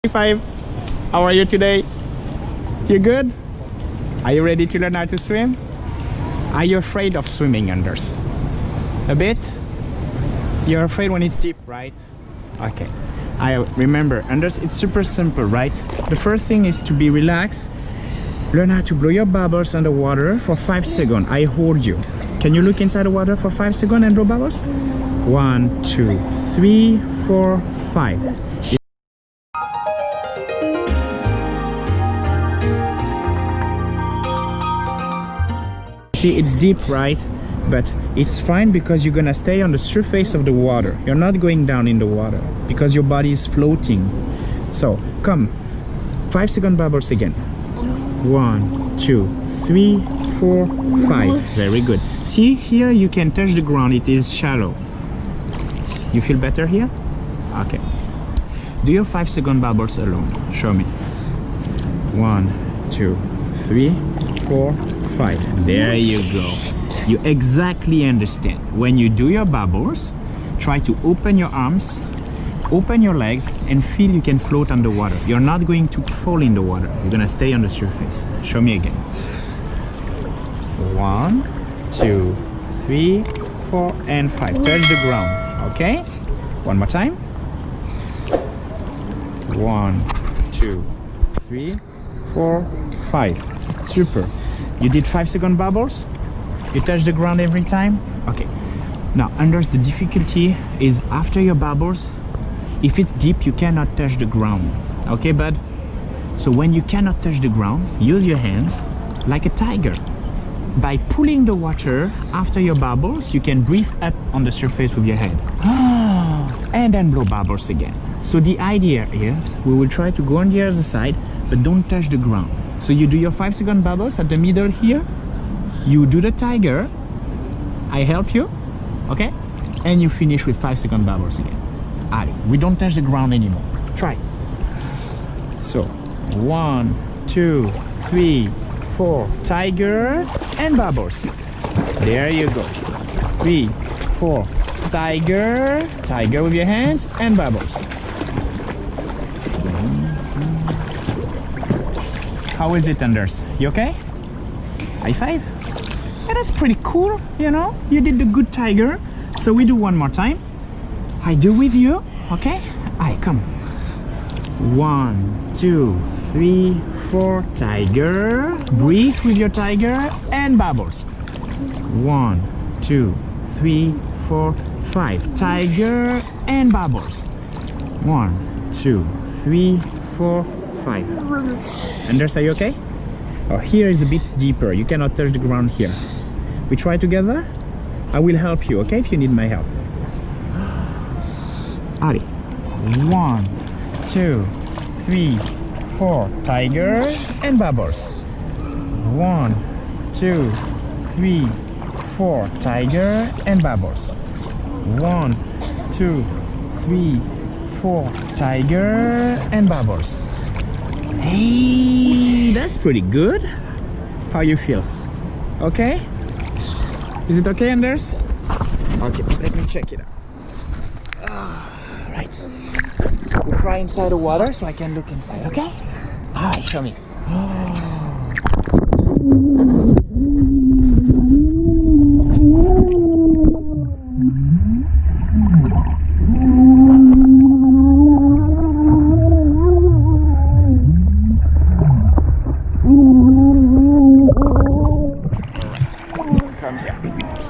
Five. How are you today? You good? Are you ready to learn how to swim? Are you afraid of swimming, Anders? A bit? You're afraid when it's deep, right? Okay. I remember, Anders, it's super simple, right? The first thing is to be relaxed. Learn how to blow your bubbles underwater for 5 seconds. I hold you. Can you look inside the water for 5 seconds and blow bubbles? 1, 2, 3, 4, 5. See, it's deep, right? But it's fine because you're gonna stay on the surface of the water. You're not going down in the water because your body is floating. So come, 5 second bubbles again. 1, 2, 3, 4, 5. Very good. See, here you can touch the ground. It is shallow. You feel better here? Okay. Do your 5 second bubbles alone. Show me. 1, 2, 3, 4, 5. There you go. You exactly understand. When you do your bubbles, try to open your arms, open your legs, and feel you can float underwater. You're not going to fall in the water. You're gonna stay on the surface. Show me again. 1, 2, 3, 4, and 5. Touch the ground. Okay? One more time. 1, 2, 3, 4, 5. Super. You did 5 second bubbles. You touch the ground every time. Okay. Now, Anders, the difficulty is after your bubbles, if it's deep, you cannot touch the ground. Okay, bud? So when you cannot touch the ground, use your hands like a tiger. By pulling the water after your bubbles, you can breathe up on the surface with your head. And then blow bubbles again. So the idea is we will try to go on the other side, but don't touch the ground. So you do your 5 second bubbles at the middle here. You do the tiger. I help you. Okay? And you finish with 5 second bubbles again. Allez, we don't touch the ground anymore. Try. So 1, 2, 3, 4. Tiger and bubbles. There you go. 3, 4. Tiger. Tiger with your hands and bubbles. How is it, Anders? You okay? High five? Yeah, that's pretty cool, you know? You did the good tiger. So we do one more time. I do with you, okay? Alright, come. 1, 2, 3, 4. Tiger. Breathe with your tiger and bubbles. 1, 2, 3, 4, 5. Tiger and bubbles. 1, 2, 3, 4, 5. Anders, are you okay? Oh, here is a bit deeper. You cannot touch the ground here. We try together? I will help you, okay, if you need my help. Allez. 1, 2, 3, 4. Tiger and bubbles. 1, 2, 3, 4. Tiger and bubbles. 1, 2, 3, 4. Tiger and bubbles. Hey, that's pretty good. How you feel? Okay? Is it okay, Anders? Okay, let me check it out. Right. We'll try inside the water so I can look inside, okay? Alright, show me.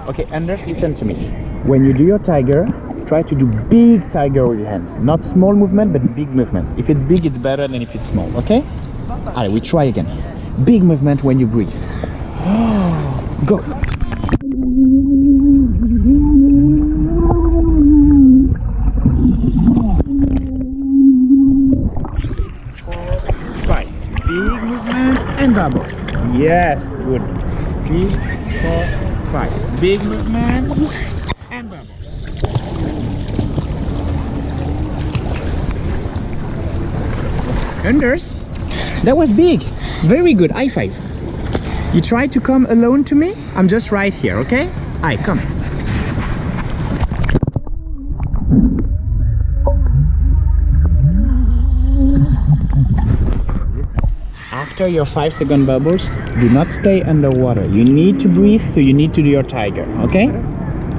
Okay, Anders, listen to me. When you do your tiger, try to do big tiger with your hands. Not small movement, but big movement. If it's big, it's better than if it's small, okay? Alright, we try again. Big movement when you breathe. Go. Five. Big movement and bubbles. Yes, good. 3, 4, 5. Big movement and bubbles. Anders, that was big. Very good. High five. You try to come alone to me? I'm just right here, okay? Alright, come. after your 5-second bubbles, do not stay underwater. You need to breathe, so you need to do your tiger, okay?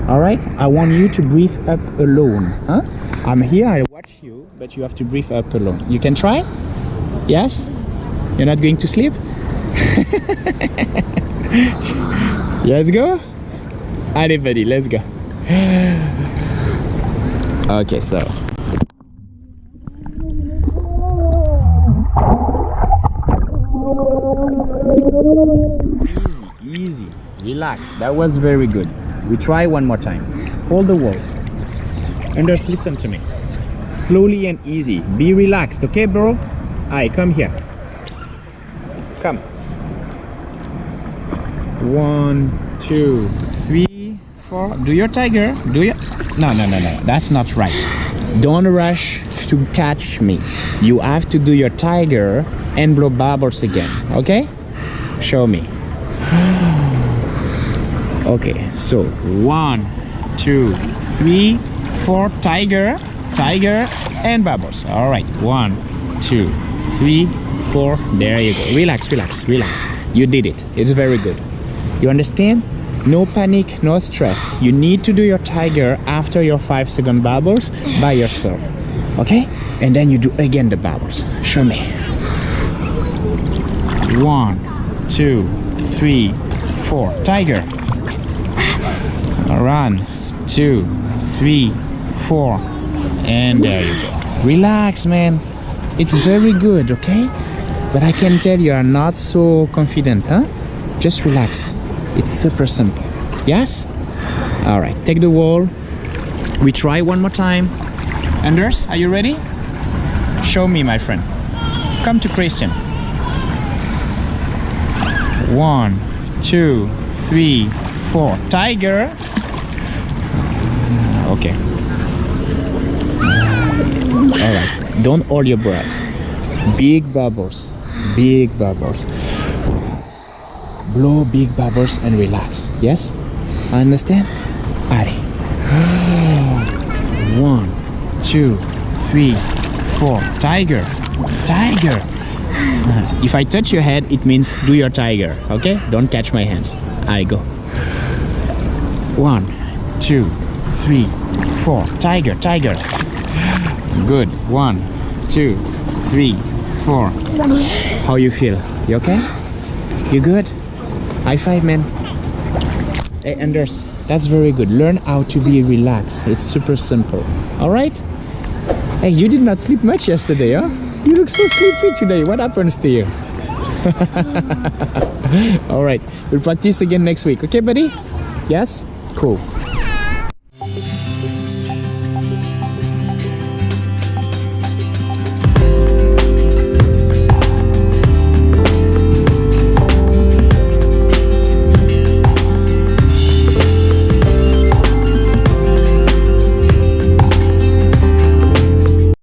All right, I want you to breathe up alone, huh? I'm here, I watch you, but you have to breathe up alone. You can try? Yes? You're not going to sleep? Let's go. Allez, buddy, let's go. Okay, so easy, relax. That was very good. We try one more time. Hold the wall. Anders, listen to me. Slowly and easy. Be relaxed, okay, bro? Alright, come here. Come. 1, 2, 3, 4. Do your tiger. Do your... No. That's not right. Don't rush to catch me. You have to do your tiger and blow bubbles again, okay? Show me. Okay, so 1, 2, 3, 4. Tiger, and bubbles. All right, 1, 2, 3, 4. There you go. Relax. You did it. It's very good. You understand? No panic, no stress. You need to do your tiger after your 5-second bubbles by yourself. Okay? And then you do again the bubbles. Show me. 1, 2, 3, 4. Tiger. 1, 2, 3, 4. And there you go. Relax, man. It's very good, okay? But I can tell you are not so confident, huh? Just relax. It's super simple. Yes? All right, take the wall. We try one more time. Anders, are you ready? Show me, my friend. Come to Christian. 1, 2, 3, 4. Tiger. Okay. All right, don't hold your breath. Big bubbles. Blow big bubbles and relax. Yes? I understand? Allez. 1, 2, 3, 4. Tiger. If I touch your head, it means do your tiger. Okay? Don't catch my hands. I go. 1, 2, 3, 4. Tiger. Good. 1, 2, 3, 4. How you feel? You okay? You good? High five, man. Hey, Anders, that's very good. Learn how to be relaxed. It's super simple. All right? Hey, you did not sleep much yesterday, huh? You look so sleepy today. What happens to you? All right. We'll practice again next week. Okay, buddy? Yes? Cool.